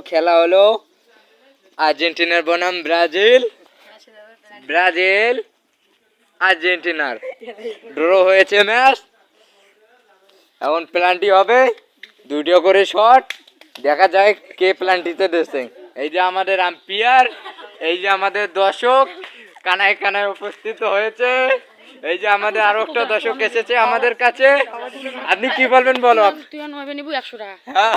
খেলা হলো আর্জেন্টিনার বনাম ব্রাজিল, ব্রাজিল আর্জেন্টিনার ড্র হয়েছে ম্যাচ। এখন প্ল্যানটি হবে দুটো করে শট, দেখা যায় কে প্ল্যানটিতে দিচ্ছে। এই যে আমাদের আম্পায়ার, এই যে আমাদের দর্শক কানায় কানায় উপস্থিত হয়েছে, এই যে আমাদের আরো একটা দর্শক এসেছে আমাদের কাছে। আপনি কি বলবেন বলো? হ্যাঁ।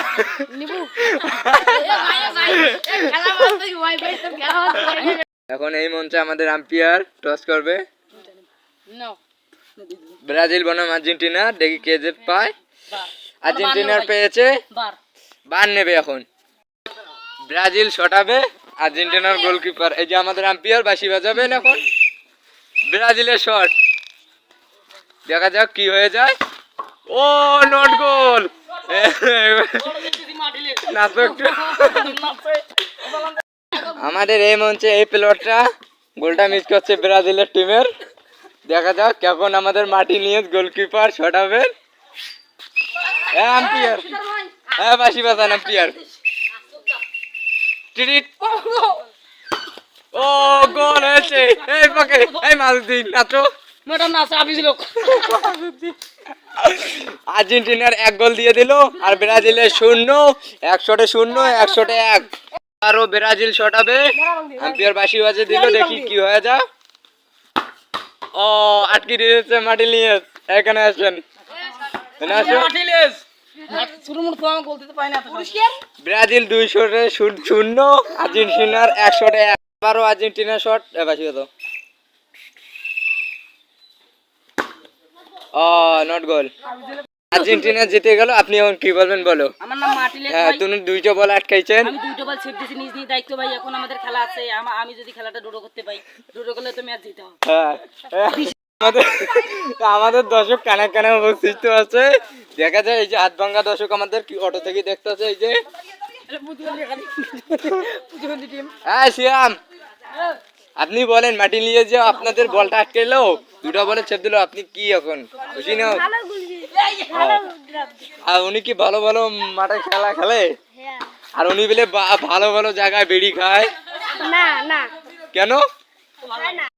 এখন এই মঞ্চে আমাদের আম্পায়ার টস করবে। ব্রাজিল বনাম আর্জেন্টিনা, দেখি কে জেত পায়। আর্জেন্টিনার পেয়েছে, বার নেবে এখন। ব্রাজিল শটাবে, আর্জেন্টিনার গোলকিপার এই যে আমাদের আম্পায়ার বাঁশি বাজাবেন এখন। ব্রাজিলের শট, দেখা যাক কি হয়ে যায়। ও নট গোল। আমাদের এই মঞ্চে এই প্লেয়ারটা গোলটা মিস করছে ব্রাজিলের টিমের। দেখা যাক কখন আমাদের মার্টিনেজ গোলকিপার শটাবেন। আম্পায়ার, হ্যাঁ বাঁশি বাজান আম্পায়ার। ও গোল হয়েছে। এই পাকে এই মালদিন নাচো। আর্জেন্টিনার 1 গোল দিয়ে দিল আর ব্রাজিলের 0। 100-0, 100-1। আরো ব্রাজিল শটাবে, আম্পায়ার বাঁশি বাজে দিল, দেখি কি হয়ে যায়। ও আটকে দিয়েছে মার্টিনেজ, এখানে আসেন। ব্রাজিল 200-0, আর্জেন্টিনার 100-1। আবারও আর্জেন্টিনা শট, বাঁশি বাজো। ও নট গোল, আর্জেন্টিনা জিতে গেল। আপনি এখন কি বলবেন বলো? আমার নাম মার্টিনেজ হ্যাঁ, ভাই। তুমি 2টা বল আটকাইছেন। আমি 2টা বল সেভ দিয়েছি, নিজ নিজ দায়িত্ব ভাই। এখন আমাদের খেলা আছে, আমি যদি খেলাটা ড্র করতে পাই, ড্র করলে তো ম্যাচ জিতে হবে। হ্যাঁ, আমাদের দর্শক কানে কানে উপস্থিত আছে, দেখা যায়। এই যে হাত ভাঙ্গা দর্শক আমাদের কি অটো থেকে দেখতেছে। এই যে হ্যাঁ শিয়াম, আপনি বলেন মার্টিনেজ যে আপনাদের বলটা আটকাইলো, 2টা বলে ছেপ দিল, আপনি কি এখন খুশি না? আর উনি কি ভালো ভালো মাঠে খেলা খেলে? আর উনি বলে ভালো ভালো জায়গায় বেড়ি খায়? না না, কেন?